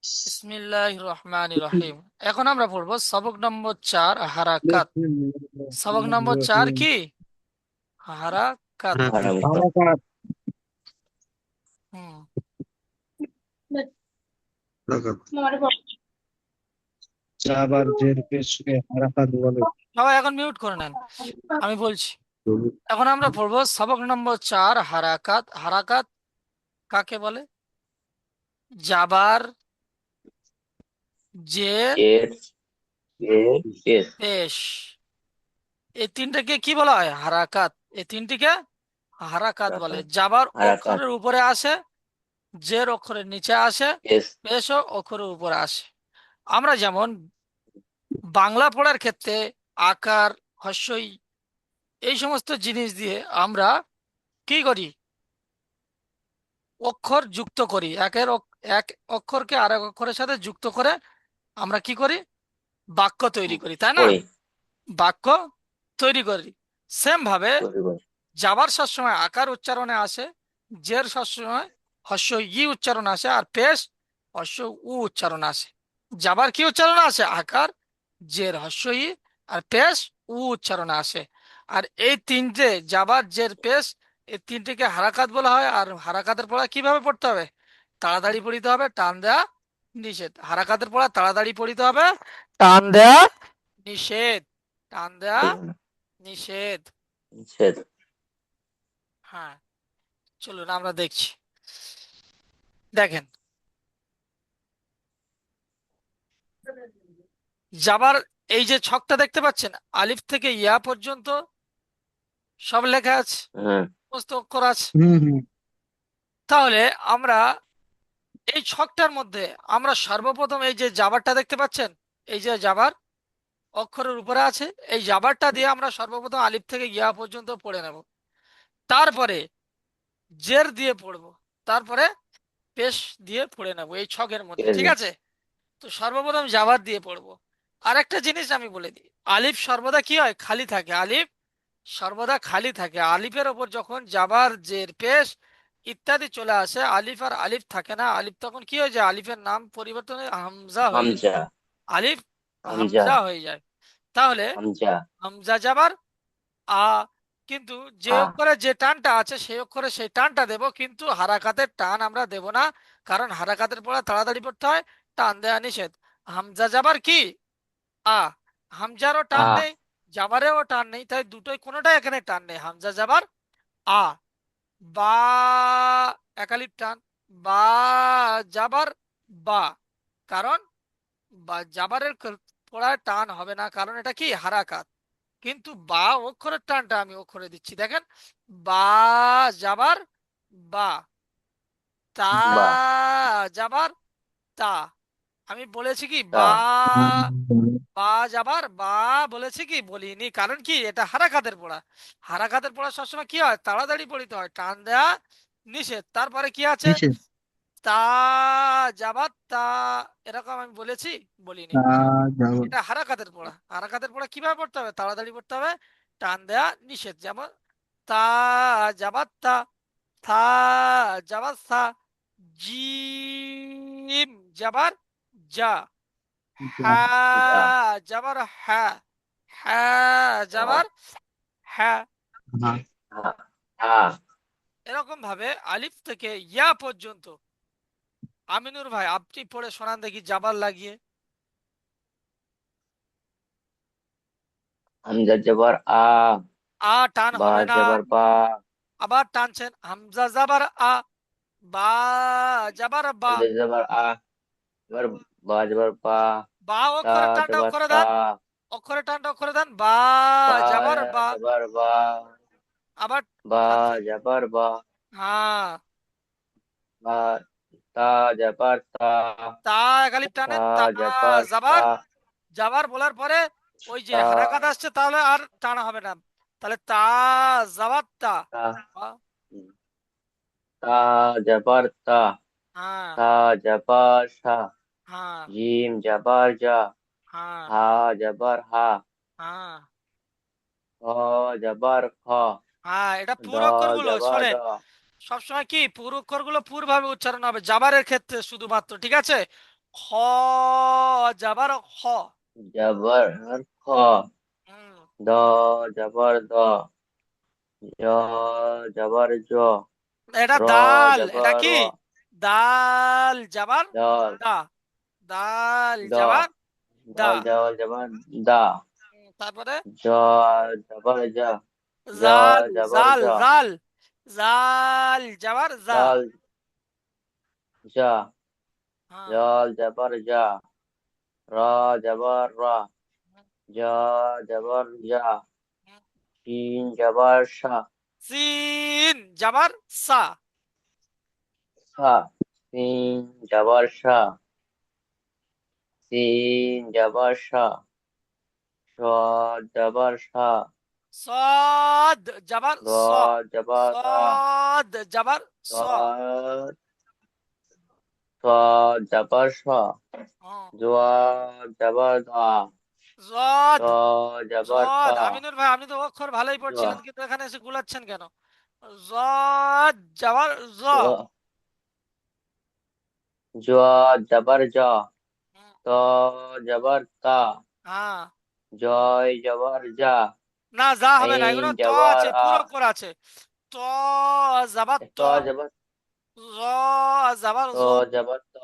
বিসমিল্লাহির রহমানির রহিম। এখন আমরা পড়বো সবক নম্বর 4 হারাকাত। সবক নম্বর 4 কি? হারাকাত। হারাকাত। হুম আবার জের পেশকে হারাকাত বলে। সবাই এখন মিউট করে নেন, আমি বলছি। এখন আমরা পড়বো সবক নম্বর 4 হারাকাত। হারাকাত কাকে বলে? জাবার, জের, এর এর এস পেশ, এই তিনটাকে কি বলা হয়? হারাকাত। এই তিনটিকে হারাকাত বলে। হারাকাত জাবার হারাকাত অক্ষরের উপরে আসে, জের অক্ষরের নিচে আসে, এস পেশও অক্ষরের উপরে আসে। আমরা যেমন বাংলা পড়ার ক্ষেত্রে আকার, হস্যই, এই সমস্ত জিনিস দিয়ে আমরা কি করি? অক্ষর যুক্ত করি। এক অক্ষরকে আরেক অক্ষরের সাথে যুক্ত করে আমরা কি করি? বাক্য তৈরি করি, তাই না? করি বাক্য তৈরি করি। সেম ভাবে করি করি যাবার সবসময় আকার উচ্চারণে আসে, জের সবসময় হস্য ই উচ্চারণ আসে, আর পেশ হস্য উ উচ্চারণ আসে। যাবার কি উচ্চারণ আসে? আকার, জের, হস্য ই, আর পেশ উ উচ্চারণ আসে। আর এই তিনটে যাবার, জের, পেশ, এই তিনটেকে হারাকাত বলা হয়। আর হারাকাতের পড়া কিভাবে পড়তে হবে? তাড়াতাড়ি পড়িতে হবে, টান দেয়া নিষেধ। হারাকাতের পড়া তাড়াতাড়ি পড়িতে হবে, টান দেয়া নিষেধ। টান দেয়া নিষেধ। নিষেধ হ্যাঁ, চলুন আমরা দেখছি। দেখেন, যাবার এই যে ছকটা দেখতে পাচ্ছেন, আলিফ থেকে ইয়া পর্যন্ত সব লেখা আছে, হ্যাঁ সমস্ত অক্ষর আছে। হুম। তাহলে আমরা এই ছকটার মধ্যে আমরা সর্বপ্রথম এই যে জাবারটা দেখতে পাচ্ছেন, এই যে জাবার অক্ষরের উপরে আছে, এই জাবারটা দিয়ে আমরা সর্বপ্রথম আলিফ থেকে ইয়া পর্যন্ত পড়ে নেব। তারপরে জের দিয়ে পড়বো, তারপরে পেশ দিয়ে পড়ে নেব এই ছকের মধ্যে, ঠিক আছে? তো সর্বপ্রথম জাবার দিয়ে পড়বো। আর একটা জিনিস আমি বলে দিই, আলিফ সর্বদা কি হয়? খালি থাকে। আলিফ সর্বদা খালি থাকে। আলিফের ওপর যখন জাবার, জের, পেশ ইত্যাদি চলে আসে, আলিফ আর আলিফ থাকে না। আলিফ তখন কি হয়ে যায়? আলিফের নাম পরিবর্তন হয়ে হামজা হয়ে যায়। হামজা আলিফ হামজা হামজা হয়ে যায়। তাহলে হামজা হামজা জাবার আ, কিন্তু যে আ অক্ষরে যে টানটা আছে সেই অক্ষরে সেই টানটা দেব, কিন্তু হারাকাতের টান আমরা দেব না। কারণ হারাকাতের পড়া তাড়াতাড়ি পড়তে হয়, টান দেয়া নিষেধ। হামজা জাবার কি? আ। হামজারও টান আ নেই, জাবারেও টান নেই, তাই দুটোই কোনোটাই এখানে টান নেই। হামজা জাবার আ। বা, একালিপ টান। বা জাবার বা। কারণ বা জাবারের পড়ায় টান হবে না, কারণ এটা কি? হারাকাত। কিন্তু বা অক্ষরের টানটা আমি অক্ষরে দিচ্ছি, দেখেন। বা জাবার বা। তা বা যাবার তা। আমি বলেছি কি তা বা? বা যাবার বা বলেছি কি? বলিনি। কারণ কি? এটা হারাকাতের পড়া। হারাকাতের পড়া সবসময় কি হয়? তাড়াতাড়ি পড়িতে হয়, টান দেয়া নিষেধ। তারপরে কি আছে? নিষেধ। তা যাবার তা, এরকম আমি বলেছি? বলিনি। তা কারণ যাবার। এটা হারাকাতের পড়া। হারাকাতের পড়া কিভাবে পড়তে হবে? তাড়াতাড়ি পড়তে হবে, টান দেয়া নিষেধ। যেমন তা যাবার তা, থা যাবার থা, জিম যাবার যা, যা। যা হ্যাঁ যাবার হ্যাঁ, হ্যাঁ হা যাবার হ্যাঁ। হ্যাঁ। হা হা এরকম ভাবে আলিফ থেকে ইয়া পর্যন্ত। আমিনুর ভাই, আপনি পড়ে শোনান দেখি জাবার লাগিয়ে। হামজা জবর আ আ টান বা হবে না। জবর বা আবার টানছেন, হামজা জাবার আ, বা যাবার বা। হামজা জবর আ জবর বা জবর বা বা তা অক্ষরের টানটা জবর অক্ষরে তা দেন, অক্ষরের টানটা অক্ষরে দেন। বা বা যাবার বা। জবর বা আবার বা টানছেন, জবর বা হ্যাঁ। বা তা জবর তা তা একালিপ তা টানেন, তা জবর তা যাবার। যাবার বলার পরে ওই যে তা হারাকাত আসছে, তাহলে আর টানা হবে না। তাহলে তা যাবার তা। তা আ, তা জবর তা হ্যাঁ, তা জবর সা হ্যাঁ, জিম জবর জা হ্যাঁ, হা জবর হা হ্যাঁ, খ জবর খ হ্যাঁ। এটা দ পুরো অক্ষরগুলো জবর ড শোনেন, সবসময় কি পুর অক্ষরগুলো পুরভাবে উচ্চারণ হবে জাবারের ক্ষেত্রে শুধুমাত্র, ঠিক আছে? খ, জাবার খ। জবর খ, হুম, দ জবর দ, জ জবর জ, এটা র দাল, এটা জবর কি? র, দাল জাবার দল দা, দাল দ, জাবার দা। দল জবর জবর দা, তারপরে জ জবর জ, জ জাল, জবর জাল জ, জাল, জাল জাবার জা। দল জ, হ্যাঁ, জল জবর জা, র জবর র, জ জবর জা, শিন জবর শা, সিন জাবার সা। সা, শিন জবর শা, শিন জবর শা, শ জবর শা, সদ জাবার র স। জবর র, সদ জাবার স স। স জবর স, হ্যাঁ, জ জবর দা, ত জদ, জবর জদ। তা, আমিনুর ভাই, আপনি তো অক্ষর ভালোই জ পড়ছিলেন, কিন্তু এখানে এসে গুলাচ্ছেন কেন? জদ জাবার জ। জ জ জবর জ, হুম, ত জবর তা, হ্যাঁ, জয় জবর যা, না যা হবে না, আইন এগুলো ত জবর আছে, আ, পুরো অক্ষর আছে। ত জাবার ত, ত জবর জ জাবার ত জ। জবর ত,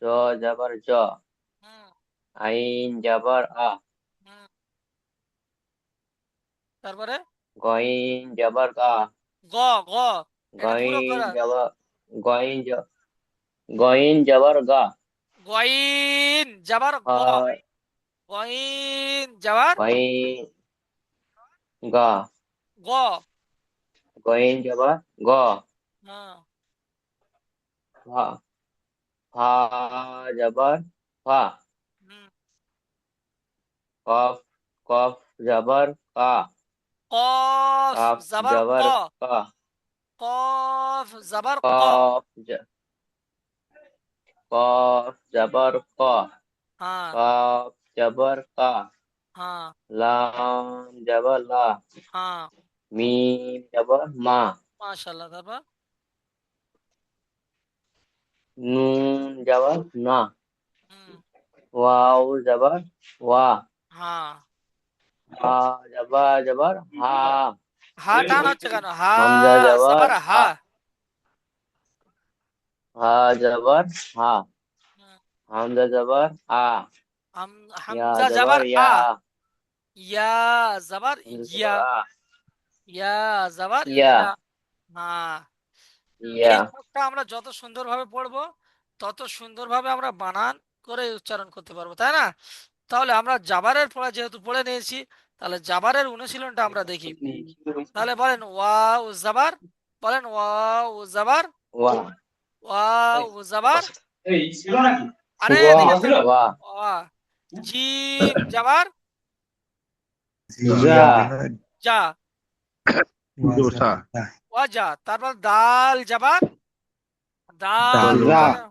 জ জবর জ, হুম, আইন জবর আ, হুম। তারপরে গইন জবর গা, গ, গ, এটা পুরো গইন করা। জবর গইন জ গইন জবর গা, গইন জাবার গ, হয় গইন জাবার গইন গা, গ। গইন জবর গ, হ্যাঁ, ফা ফা জবর ফা, হুম। কফ কফ জবর কা, কফ কাফ জাবার ক, জবর কা, কফ জাবার ক। কফ কফ জবর ক, হ্যাঁ, কাফ জবর কা, হ্যাঁ, লাম জবর লা, হ্যাঁ, মিম জবর মা, মাশাআল্লাহ। তারপর নুন জবর না, হুম, ওয়াও জবর ওয়া, হ্যাঁ। হা জবর জবর হা, হা টান হচ্ছে কেন? হা হামজা জবর জাবার হা। হা, হা জবর হা, হুম, হামজা জবর আ, ইয়া হামজা জবর জাবার ইয়া, আ। ইয়া জাবার হামজা ইয়া। জবর আ, ইয়া জাবার ইয়া ইয়া। হ্যাঁ, ইয়া এই ছকটা আমরা যত সুন্দরভাবে পড়বো, তত সুন্দরভাবে আমরা বানান করে উচ্চারণ করতে পারবো, তাই না? তাহলে আমরা জাবারের পড়া যেহেতু পড়ে নিয়েছি, তাহলে জাবারের অনুশীলনটা আমরা দেখি। তাহলে বলেন ওয়াও জাবার, বলেন ওয়াও জাবার, ওয়া ওয়াও জাবার। আরে ওয়া এদিকে আসেন। ওয়া ওয়া, জিম জাবার যা ইয়া যা, দোসা ওয়া যা। তারপর দাল জাবার দাল দলু যা উপরে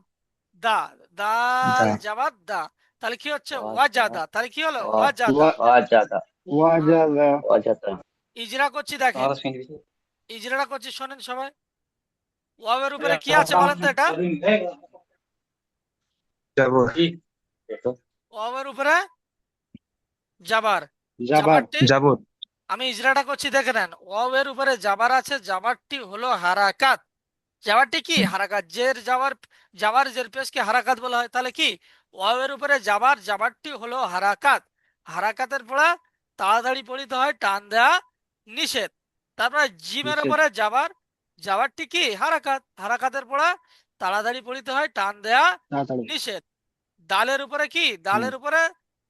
দা, দাল দা জাবার দা। তাহলে কি হচ্ছে? ওয়া ওয়াজাদা। তাহলে কি হলো? ওয়া ওয়াজাদা। ওয়া ওয়া জাদা হ্যাঁ, ওয়াজাদা ওয়া জাদা ইজরা করছি দেখেন, ইজরাটা করছি, শোনেন সবাই। ওয়াবের উপরে কি আছে বলেন তো এটা? যাব ওয়াবের উপরে জাবার, যাবার জাবারটি যাব আমি ইজরাটা করছি দেখে নেন। ওয়াবের উপরে জাবার আছে, জাবারটি হলো হারাকাত। জাবারটি কি? হারাকাত। জের জাবার, জাবার জের পেশকে হারাকাত বলা হয়। তাহলে কি? ওয়াবের উপরে জাবার, জাবারটি হলো হারাকাত। হারাকাতের পড়া তাড়াতাড়ি পড়িতে হয়, টান দেয়া নিষেধ। তারপরে জিমের নিষেধ উপরে জাবার, জাবারটি কি? হারাকাত। হারাকাতের পড়া তাড়াতাড়ি পড়িতে হয়, টান দেয়া তাড়াতাড়ি নিষেধ। দালের উপরে কি? হুম দালের উপরে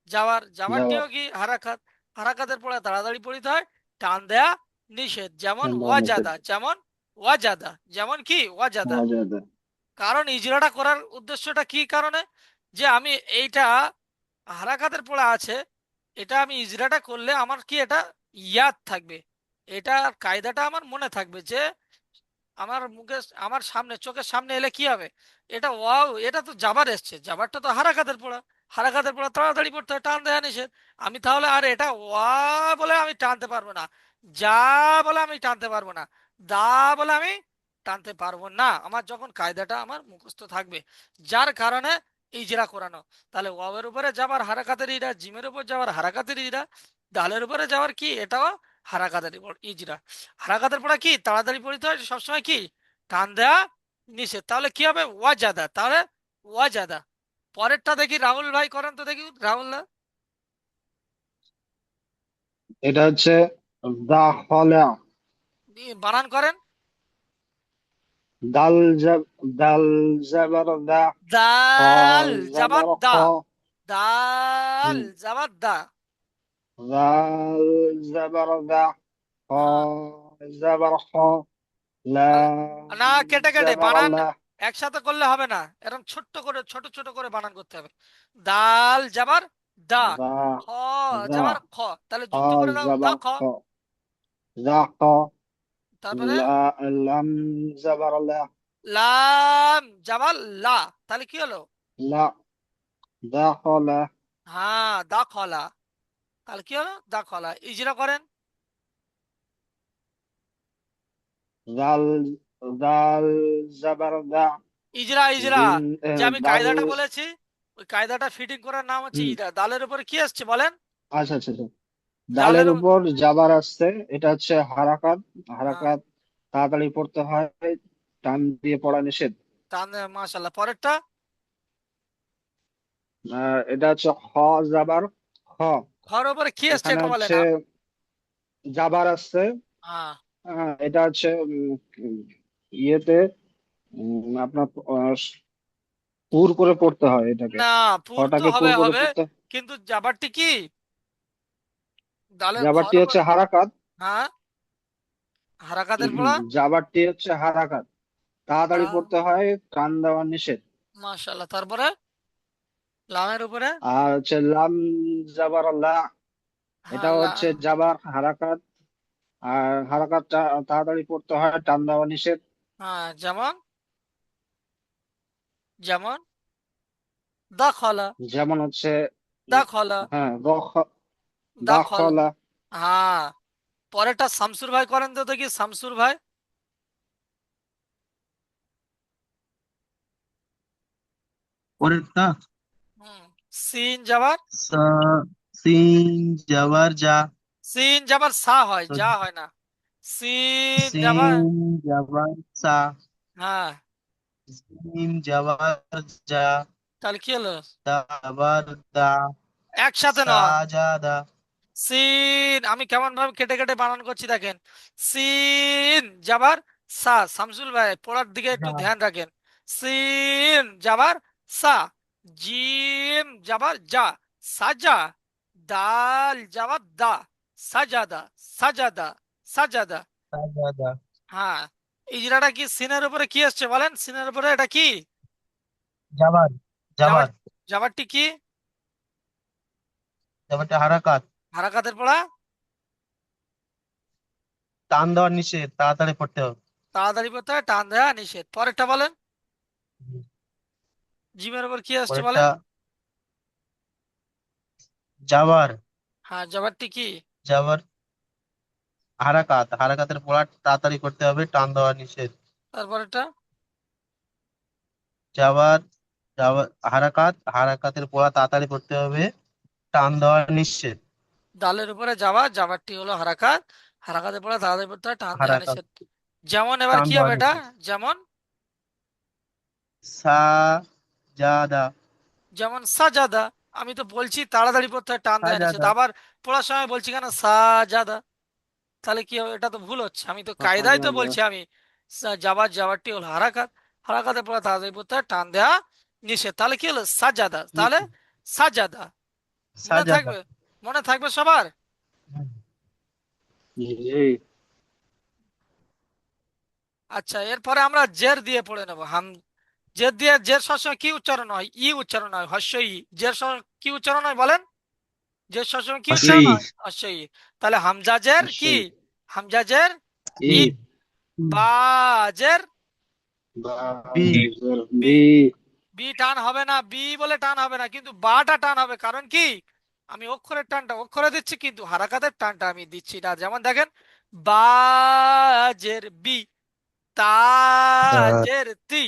যাওয়ার, যাওয়া যাওয়ারটিও কি? হারাকাত। হারাকাতের পড়া তাড়াতাড়ি পড়িতে হয়, টান দেয়া নিষেধ। যেমন ঠান্ডা নিষেধ ওয়াজাদা, যেমন ওয়াজাদা, যেমন কি? ওয়াজাদা। ওয়াজাদা কারণ ইজরাটা করার উদ্দেশ্যটা কি কারণে? যে আমি এইটা হারাকাতের পড়া আছে, এটা আমি ইজরাটা করলে আমার কি এটা ইয়াদ থাকবে, এটা কায়দাটা আমার মনে থাকবে, যে আমার মুখে, আমার সামনে, চোখের সামনে এলে কি হবে? এটা ওয়াও, এটা তো জাবার এসছে, জাবারটা তো হারাকাতের পড়া। হারাকাতের পড়া তাড়াতাড়ি পড়তে হয়, টান দেয়া নিষেধ। আমি তাহলে আর এটা ওয়া বলে আমি টানতে পারবো না, যা বলে আমি টানতে পারবো না। দা বলে আমি টানতে পারবো না, আমার যখন কায়দাটা আমার মুখস্থ থাকবে, যার কারণে ইজরা করানো। তাহলে ওয়াবের উপরে যাবার হারাকাতের ইজরা, জিমের উপর যাবার হারাকাতের ইজরা, দালের উপরে যাওয়ার কি এটাও হারাকাতের ইজরা। হারাকাতের পরে কি তাড়াতাড়ি পড়িতে হয় সবসময়, কি টান দেয়া নিষেধ। তাহলে কি হবে ওয়াজাদা, তাহলে ওয়াজাদা। পরেরটা দেখি রাহুল ভাই করেন তো দেখি, রাহুল দা, এটা হচ্ছে দাখলা। বানান করেন। দাল জাব দাল জাবার দা, খ দাল জাবাত জাবার খ, দা, দাল হুম, জাবাত দা। দাল জাবার দা, খ হ্যাঁ, জাবার খ, তাহলে লাম না, কেটে কেটে জাবার বানান লা। একসাথে করলে হবে না, এরকম ছোট্ট করে ছোট ছোট করে বানান করতে হবে। দাল জাবার দা, দা খ দা, জাবার খ, তাহলে খ যুক্ত করে দাও দা জাবার খ। খ, দা খ, তারপরে লা লাম জাবার লা, লাম জাবার লা, তাহলে কি হলো? লা দাখলা। হ্যাঁ দা খলা, তাহলে কি হলো দা খলা। ইজরা করেন। দাল দাল জাবার দা, ইজরা ইজরা, জিম যে আমি দাল। কায়দাটা বলেছি, ওই কায়দাটা ফিটিং করার নাম হচ্ছে হুম, ইজরা। দালের উপরে কি আসছে বলেন? আচ্ছা আচ্ছা আচ্ছা। দালের দালের উপর জাবার আসছে, এটা হচ্ছে হারাকাত। হ্যাঁ, হারাকাত তাড়াতাড়ি পড়তে হয়, টান দিয়ে পড়া নিষেধ। টান মাশাল্লাহ। পরেরটা এটা হচ্ছে খ জাবার খ। ঘর উপরে কি আসছে এখানে এটা বলেন। হচ্ছে জাবার আসছে। হ্যাঁ, এটা হচ্ছে ইয়েতে আপনার পুর করে পড়তে হয় এটাকে। না পুর তো খটাকে পুর হবে করে হবে, পড়তে। কিন্তু জাবারটি কি দালের ঘর জাবারটি উপর। হচ্ছে হারাকাত। হ্যাঁ, হারাকাতের পড়া। জাবারটি হচ্ছে হারাকাত, তাড়াতাড়ি পড়তে হয়, টান দেওয়া নিষেধ। মাশাল্লাহ। তারপরে লামের উপরে আর হচ্ছে লাম জাবার লা, হ্যাঁ এটা হচ্ছে জাবার হারাকাত। আর হারাকাত তাড়াতাড়ি পড়তে হয়, টান দেওয়া নিষেধ। হ্যাঁ, যেমন যেমন দখলা, যেমন হচ্ছে দখলা, হ্যাঁ দখল। দাখলা। হ্যাঁ, পরেরটা শামসুর ভাই করেন তো দেখি, শামসুর ভাই। পরেরটা হুম, সিন যাবার, সা সিন যাবার যা, সিন যাবার সা হয়, যা হয় না। সিন যাবার, সিন যাবার সা, হ্যাঁ, সিন যাবার যা, তাহলে কি হলো? দা যাবার দা, একসাথে সা নয়। যা দা। সিন আমি কেমন ভাবে কেটে কেটে বানান করছি দেখেন। সিন যাবার সা, শামসুল ভাই পড়ার দিকে একটু হ্যাঁ, ধ্যান রাখেন। সিন যাবার সা, জিম যাবার যা, সাজা, দাল যাবার দা, সাজাদা, সাজাদা, সাজাদা। সা যা দা। হ্যাঁ, ইজরাটা কি সিনের উপরে কি আসছে বলেন, সিনের উপরে এটা কি? যাবার যাবার, যাবার যাবারটি কি? যাবারটা হারাকাত, হারাকাতের পড়া, টান দেওয়ার নিষেধ, তাড়াতাড়ি পড়তে হবে। তাড়াতাড়ি পড়তে হয়, টান দেয়া নিষেধ। পরেরটা বলেন, জিমের উপর কি আসছে পরেরটা বলেন? যাবার হ্যাঁ, যাবারটি কি? যাবার হারাকাত, হারাকাতের পড়া তাড়াতাড়ি করতে হবে, টান দেওয়া নিষেধ। তারপরেরটা যাবার যাবার হারাকাত, হারাকাতের পড়া তাড়াতাড়ি করতে হবে, টান দেওয়া নিষেধ। দালের উপরে যাবা, যাবারটি হলো হারাকাত, হারাকাতের পরে তাড়াতাড়ি পড়তে হয়, টান দেয়া হারাকাত, নিষেধ। যেমন এবার টান কি দেওয়া হবে এটা? নিষেধ। যেমন সাজাদা, যেমন সাজাদা, আমি তো বলছি তাড়াতাড়ি পড়তে হয়, টান দেয়া নিষেধ, সাজাদা, আবার পড়ার সময় বলছি কেন সাজাদা? তাহলে কি হবে? এটা তো ভুল হচ্ছে, আমি তো কায়দায় তো বলছি আমি যাবার, যাবারটি হলো হারাকাত, হারাকাতের পরে তাড়াতাড়ি পড়তে হয়, টান দেয়া নিষেধ। তাহলে কি হলো সাজাদা, তাহলে নিষেধ। সাজাদা। মনে সাজাদা। থাকবে, মনে থাকবে সবার। জি। আচ্ছা, এরপরে আমরা জের দিয়ে পড়ে নেবো। জের দিয়ে, জের সবসময় কি উচ্চারণ হয়? ই উচ্চারণ হয়, হর্ষ ই। জের কি উচ্চারণ হয় বলেন? জের সবসময় কি ই উচ্চারণ হয়? হর্ষ ই। তাহলে হামজা জের কি? অবশ্যই। হামজা জের ই ই, ই, বা জের বা বি, বি। বি। বি টান হবে না, বি বলে টান হবে না, কিন্তু বাটা টান হবে। কারণ কি? আমি অক্ষরের টানটা অক্ষরে দিচ্ছি, কিন্তু হারাকাতের টানটা আমি দিচ্ছি না। যেমন দেখেন, বাজের বি, তাজের তি,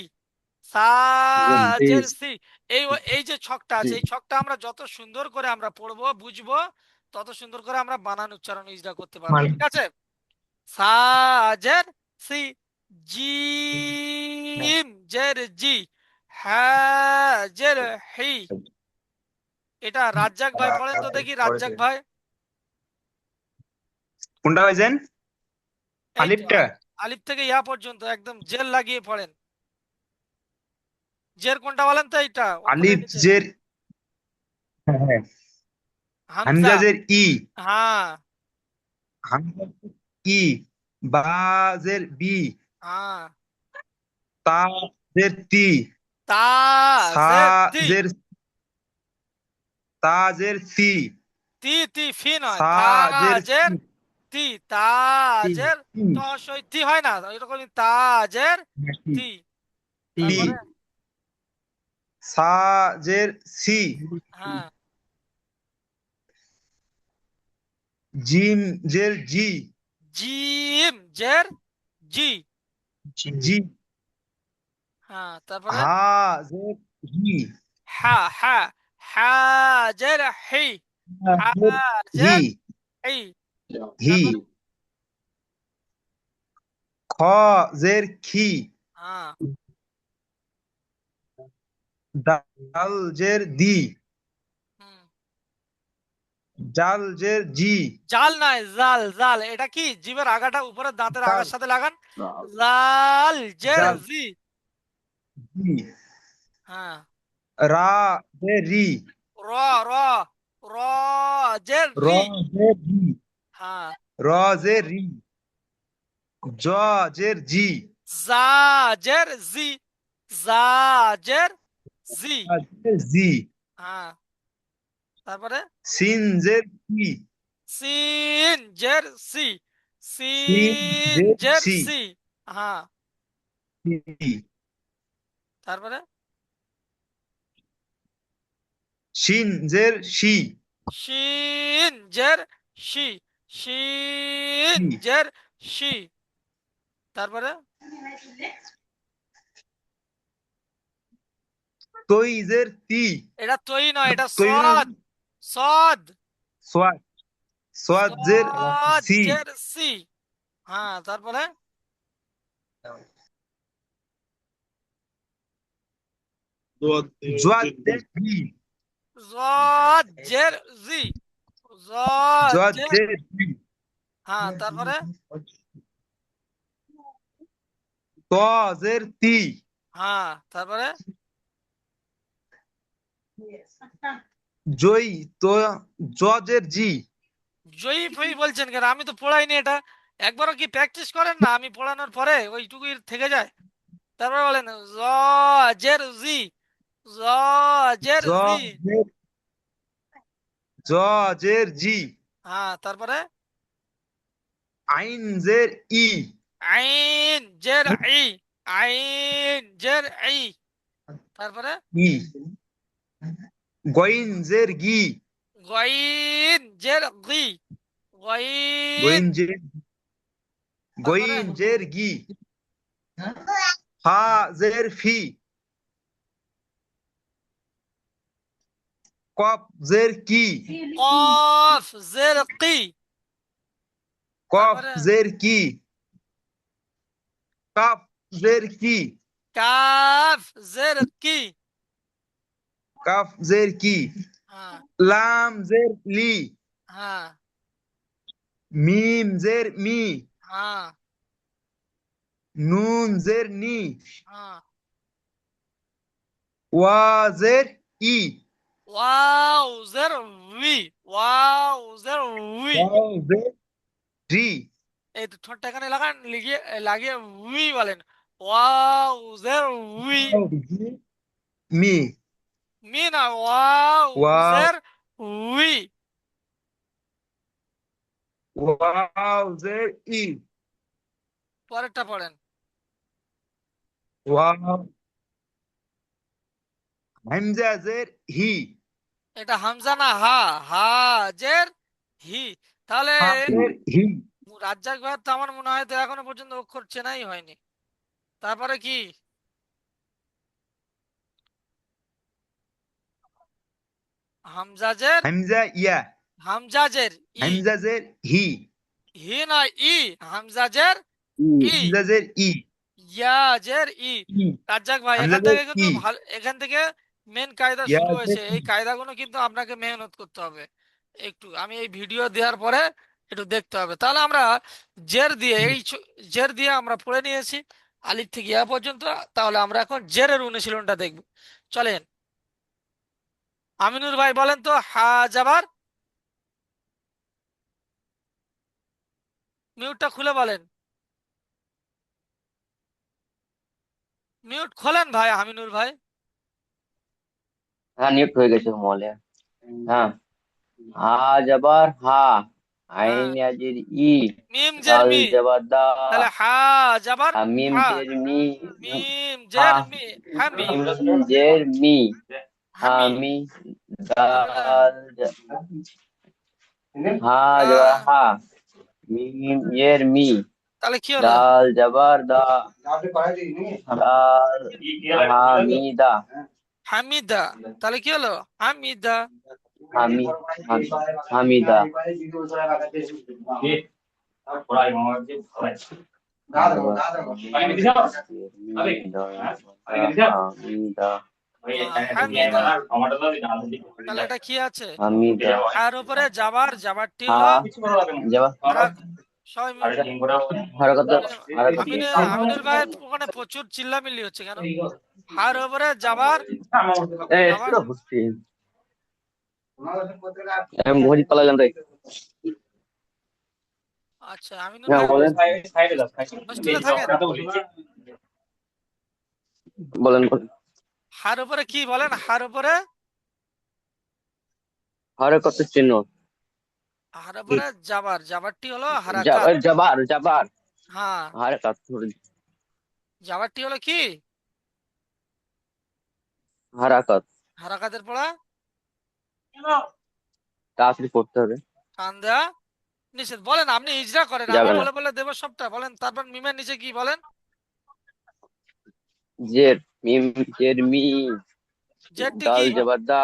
সাজের সি। এই যে ছকটা আছে, এই ছকটা আমরা যত সুন্দর করে আমরা পড়বো বুঝবো, তত সুন্দর করে আমরা বানান উচ্চারণ ইজরা করতে পারবো। ঠিক আছে? সাজের সি, জিম জের জি, হাজের হি। এটা রাজ্জাক ভাই পড়েন তো দেখি, রাজ্জাক ভাই। কোনটা ভাইজান? এই তো আলিফটা? আলিফ থেকে ইয়া পর্যন্ত একদম জের লাগিয়ে পড়েন। জের কোনটা বলেন তো? এইটা অক্ষরের আলিফ নিচে জের, হ্যাঁ হ্যাঁ, হামজা। হামজা জের ই, হ্যাঁ হামজা জের ই, বা জের বি, হ্যাঁ। তা জের তি, তা সা জের তি, জের, তা জের সি, তি তি ফি নয়, সা তা জের জের সি, তি, তা তি, জের তি, তো সই তি হয় না, এরকমই তা জের তি, তি। তি, তারপরে সা জের সি, হ্যাঁ, জিম জের জি, জিম জের জি। জি, হ্যাঁ তারপরে হা জের হি, হা হা, হা জের হি, হা জের হি, জের হি। হি, তারপরে খ জের খি, হ্যাঁ, দাল জের দি, হুম। জাল জের জি, জাল নয়, জাল জাল। এটা কি? জিভের আগাটা উপরে দাঁতের জাল, আগার সাথে লাগান। জাল জের জাল জি। জি, হ্যাঁ, রা জের রি, র র, র জের র রি। জের রি, হ্যাঁ, র জের রি, জ জের জি, জা জের জি, জা জের জি। জা জের জি, হ্যাঁ তারপরে সিন জের কি, সিন জের সি, সিন সিন জের জের সি, সি। হ্যাঁ সি, তারপরে শিন জের শি, শিন জের শি, শিন শি, জের শি। তারপরে তৈ জের তি, এটা তৈ নয়, এটা তৈ না, সদ, সদ, সোয়াদ, সোয়াদ জের সদ সি, জের সি। হ্যাঁ তারপরে জোয়াদ জের জি, জদ জের জি, জদ জোয়াদ জের। জের জি, হ্যাঁ তারপরে ত জের তি, হ্যাঁ তারপরে জই, তো জ জের জি, জয়ী ফই বলছেন কেন? আমি তো পড়াইনি এটা। একবারও কি প্র্যাকটিস করেন না? আমি পড়ানোর পরে ওইটুকুই থেকে যায়। তারপরে বলেন জ জের জি, জ জের জ জি। জের, জ জের জি, হ্যাঁ তারপরে আইন জের ই, আইন জের ই, আইন জের ই। তারপরে ই, গইন জের গি, গইন জের গি, গইন। গইন জের, তারপরে গইন জের গি, ফা জের ফি, কফ জের কি, কফ জের কি। কফ তারপরে জের কি, কাফ জের কি, কাফ জের কি। কাফ জের কি, হ্যাঁ লাম জের লি, হ্যাঁ মিম জের মি, হ্যাঁ নুন জের নি, হ্যাঁ। ওয়া জের ই, ওয়াও জের উই, ওয়াও জের উই। ওয়াও জের রি, এই তো ঠোঁটটা এখানে লাগান, লিখিয়ে লাগিয়ে উই বলেন। ওয়াও জের উই। ওয়াও জের মি, মি না, ওয়াও ওয়াও, জের উই। ওয়াও জের ই, পরেরটা পড়েন। ওয়াও, হামজা জের হি, এটা হামজা না হা, হা জের হি। তাহলে হা জের হি, রাজ্জাক ভাইয়ের তো আমার মনে হয় তো এখনো পর্যন্ত অক্ষর চেনাই হয়নি। তারপরে কি? হামজাজের হামজা ইয়া, হামজাজের ই, হামজাজের হি, হি নয় ই, হামজাজের ই, ই, হামজাজের ই, ইয়াজের ই। ই, রাজ্জাক ভাই এখান হামজাজের থেকে কিন্তু ই, ভালো, এখান থেকে মেন কায়দা শুরু ইয়াজের হয়েছে। ই। এই কায়দাগুলো কিন্তু আপনাকে মেহনত করতে হবে একটু, আমি এই ভিডিও দেওয়ার পরে একটু দেখতে হবে। তাহলে আমরা জের দিয়ে জের দিয়ে আমরা পড়ে নিয়েছি আলিফ থেকে ইয়া পর্যন্ত। তাহলে আমরা এখন জেরের অনুশীলনটা দেখব, চলেন। আমিনুর ভাই বলেন তো, হা যাবার, মিউটটা খুলে বলেন, মিউট খোলেন ভাই আমিনুর ভাই। হ্যাঁ নিউট হয়ে গেছে মলে। হ্যাঁ, হা জবর হা, আইন হ্যাঁ, ইয়াজির ই, মিম জের দাল মি, জবর দা, তাহলে হা যাবার হামিম হা, জের মি, মিম হা, জের মি, হামি, মিম জের মি, হামি। হামি, তারপরে দাল হা জবর আহ, হা, মিম জের মি, তাহলে কি হলো? দাল জবর দা, দাল হামিদা, হামিদা, তাহলে কি হলো? হামিদা। হামি, হামিদা, হামিদা, হামিদা, তাহলে এটা কি আছে? হামিদা, হার উপরে যাবার, যাবারটি হা হলো জবা, হারা, সবাই হরকত, হরকত, আমিনুল ভাইয়ের ওখানে প্রচুর চিল্লামিল্লি হচ্ছে কেন? হার উপরে যাবার, এই যাবার। তো বুঝছি আমি ভোজ পালালাম রে। আচ্ছা, আমিনুল হ্যাঁ ভাই বলেন, হোস্টেলে থাকেন? বলেন বলেন। হার উপরে কি বলেন? হার উপরে, হরকত চিহ্ন, হার উপরে যাবার, যাবারটি হলো হারাকাত। জবার, জবার, হ্যাঁ, হরকত, যাবারটি হলো কি? হরকত, হারাকাতের পড়া তাড়াতাড়ি পড়তে হবে, টান দেয়া নিষেধ। বলেন, আপনি ইজরা করেন, আমি যাবে না। বলে বলে দেবো সবটা। বলেন, তারপর মিমের নিচে কি বলেন? জের, মিম জের মি, জেডটি দাল কি? জবর দা,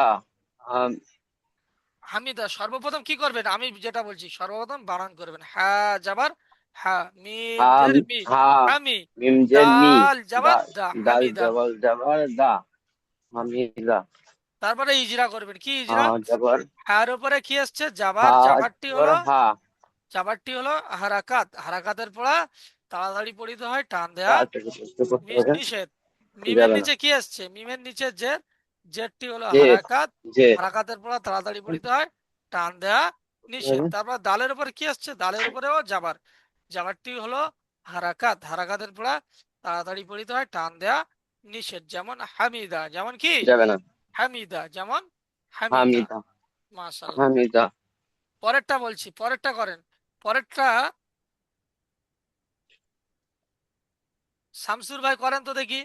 হামিদা। সর্বপ্রথম কি করবেন, আমি যেটা বলছি সর্বপ্রথম বানান করবেন। হ্যাঁ যাবার হ্যাঁ, মিম হাম, জের মি, হা, হামি, মিম জের মি, দাল যাবার দা, দাল হামিদা। জবর জবর দা, হামিদা, তারপরে ইজরা করবেন। কি হা ইজরা? জবর, হ্যার উপরে কি আসছে? যাবার, হা যাবারটি জবর হলো, হা, যাবারটি হলো হারাকাত। হারাকাতের পড়া তাড়াতাড়ি পড়িতে হয়, টান দেয়া তাড়াতাড়ি পড়তে হবে, নিষেধ। মিমের যাবে না। নিচে কি আসছে? মিমের নিচে জের, জেরটি হলো জের, হারাকাত। জের, হারাকাতের পড়া তাড়াতাড়ি পড়িতে হয়, টান দেয়া নিষেধ। তারপর দালের উপর কি আসছে? দালের উপরেও যাবার, যাবারটি হলো হারাকাত। হারাকাতের পড়া তাড়াতাড়ি পড়িতে হয়, টান দেয়া নিষেধ। যেমন হামিদা, যেমন কি? যাবে না। হামিদা, যেমন হামিদা। হামিদা, মাশাআল্লাহ। হামিদা, পরেরটা বলছি, পরেরটা করেন। পরেরটা শামসুর ভাই করেন তো দেখি।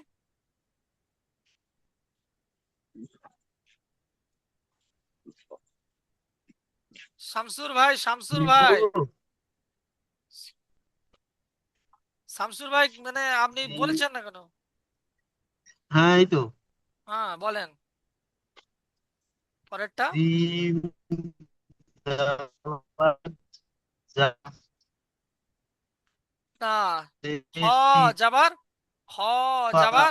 শামসুর ভাই, শামসুর ভাই, শামসুর ভাই, মানে আপনি বলছেন না কেন? হ্যাঁ এই তো। হ্যাঁ বলেন পরেরটা। জিম, না, হ যাবার, হ যাবার,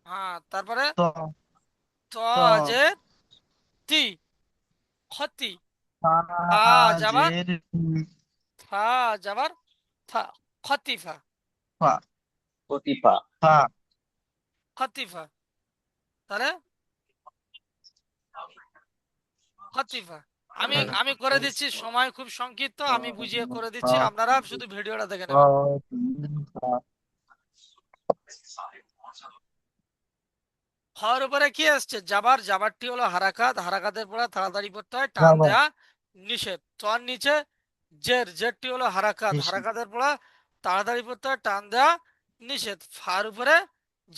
হ্যাঁ তারপরে ত যে তি, খতি। ফা যাবার, ফা যাবার, ফা, খতিফা, প্রতিভা, খতিফা। তাহলে খতিফা। আমি আমি করে দিচ্ছি, সময় খুব সংক্ষিপ্ত, আমি বুঝিয়ে করে দিচ্ছি, আপনারা শুধু ভিডিওটা দেখে নেবেন। হর উপরে কি আসছে? যাবার, যাবারটি হলো হারাকাত। হারাকাতের পড়া তাড়াতাড়ি পড়তে হয়, টান দেয়া নিষেধ। তর নিচে জের, জেরটি হলো হারাকাত। হারাকাতের পড়া তাড়াতাড়ি পড়তে হয়, টান দেয়া নিষেধ। ফার উপরে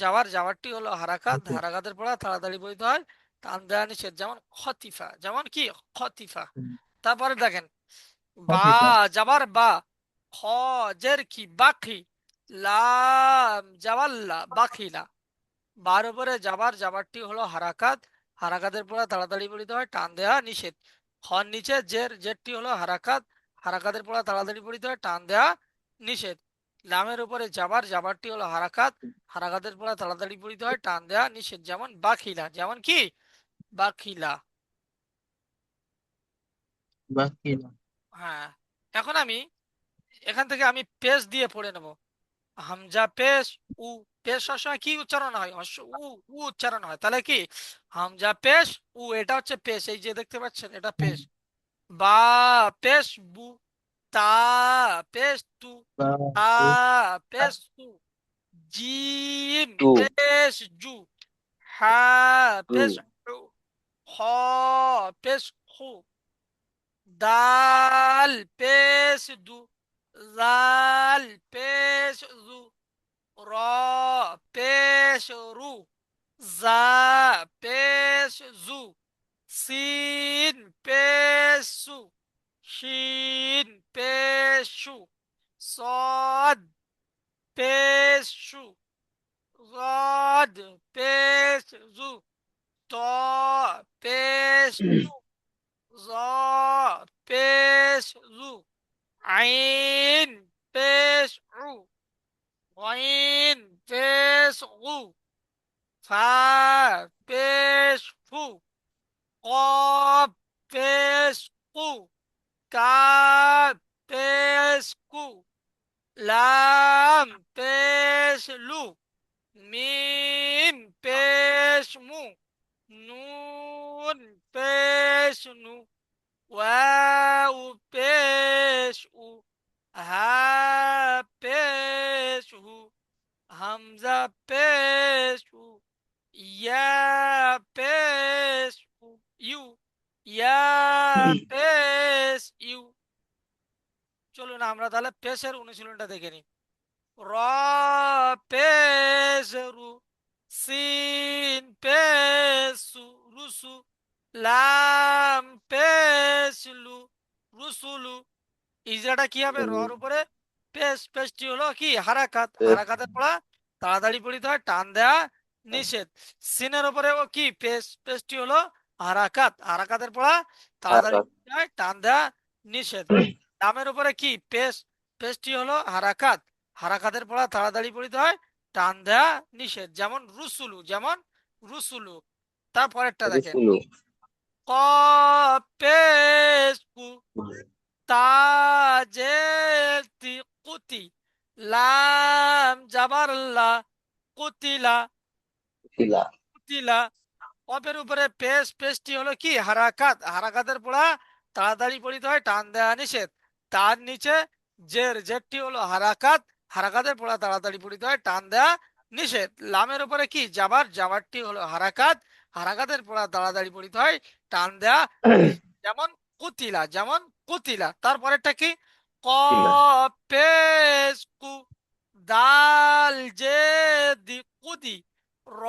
যাবার, যাবারটি হলো হারাকাত। হারাকাতের পড়া তাড়াতাড়ি পড়তে হয়, টান দেয়া নিষেধ। যেমন খতিফা, যেমন কি? খতিফা। তারপরে দেখেন, বা যাবার বা, খ জের কি বাকি, লাম জাবাল্লা বাকিলা। বার উপরে যাবার, যাবারটি হলো হারাকাত, হারাকাতের পরে তাড়াতাড়ি পড়িতে হয়, টান দেয়া নিষেধ। খর নিচে জের, জেরটি হলো হারাকাত, হারাকাতের পরে তাড়াতাড়ি পড়িতে হয়, টান দেয়া নিষেধ। লামের উপরে যাবার, যাবারটি হলো হারাকাত, হারাকাতের পরে তাড়াতাড়ি পড়িতে হয়, টান দেয়া নিষেধ। যেমন বাখিলা, যেমন কি বাখিলা। বাকি না। হ্যাঁ, এখন আমি এখান থেকে আমি পেশ দিয়ে পড়ে নেব। হামজা পেশ, উ। পেশ সবসময় কি উচ্চারণ হয়? উ, উ উচ্চারণ হয়। তাহলে কি হামজা পেশ, উ, এটা হচ্ছে পেশ। এই যে দেখতে পাচ্ছেন, এটা পেশ। বা পেশ বু, তা পেশ তু, তা পেশ তু, জিম টু পেশ জু, হা টু পেশ হু, খ পেশ খু, দাল পেশ দু, জাল পেশ জু, র পেশ রু, জা পেশ জু, সিন পেশ সু, শিন পেশ সু, صاد পেশ সু, ضاد পেশ জু, ত পেশ তু, জ পেশ জু, আইন পেশ উ, غين পেশ উ, ফা পেশ ফু, قاف পেশ কু, কাফ পেশ কু, লাম পেশ লু, মিম পেশ মু, নুন পেশ নু, ওয়াও পেশ উ, হা পেশ হু, হামজা পেশ উ, ইয়া পেশ উ, ইউ, ইয়া পেশ ইউ। চলুন আমরা তাহলে পেশের অনুশীলনটা দেখে নিই। র পেশ রু, সিন পেশ সু, রুসু, লাম পেশ লু, রুসুলু। ইজরাটা কি হবে? রর উপরে পেশ, পেশটি হলো কি হারাকাত, হারাকাতের পড়া তাড়াতাড়ি পড়িতে হয়, টান দেয়া নিষেধ। সিনের উপরে ও কি পেশ, পেশটি হলো হারাকাত, হারাকাতের পড়া তাড়াতাড়ি পড়িতে হয়, টান দেয়া নিষেধ। লামের উপরে কি পেশ, পেশটি হলো হারাকাত, হারাকাতের পড়া তাড়াতাড়ি পড়িতে হয়, টান দেয়া নিষেধ। যেমন রুসুলু, যেমন রুসুলু। তারপরেরটা দেখেন, রুসুলু ক পেশ কু, তাজেতি কুতি, লাম জাবার লা, কুতিলা, শিলা কুতিলা। কফের উপরে পেশ, পেশটি হলো কি হারাকাত, হারাকাতের পড়া তাড়াতাড়ি পড়িতে হয়, টান দেয়া নিষেধ। তার নিচে জের, জেরটি হলো হারাকাত, হারাকাতের পড়া তাড়াতাড়ি পড়িতে হয়, টান দেয়া নিষেধ। লামের উপরে কি জাবার, জাবারটি হলো হারাকাত, হারাকাতের পড়া তাড়াতাড়ি পড়িতে হয়, টান দেয়া নিষেধ। যেমন কুতিলা, যেমন কুতিলা। তারপরেরটা কি শিলা কফ পেশ কু, দাল জে দি কুদি, র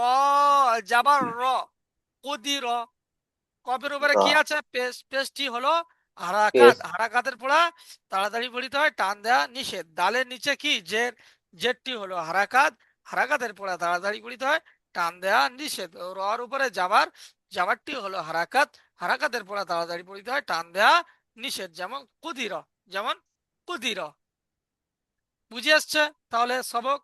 জাবার র, কুদির। কফের উপরে র কি আছে? পেশ, পেশটি হলো হারাকাত, পেশ হারাকাতের পড়া তাড়াতাড়ি পড়িতে হয়, টান দেয়া নিষেধ। দালের নিচে কি জের, জেরটি হলো হারাকাত, হারাকাতের পড়া তাড়াতাড়ি পড়িতে হয়, টান দেয়া নিষেধ। রর উপরে যাবার, যাবারটি হলো হারাকাত, হারাকাতের পড়া তাড়াতাড়ি পড়িতে হয়, টান দেয়া নিষেধ। যেমন কুদির, যেমন কুদির। বুঝে আসছে তাহলে সবক?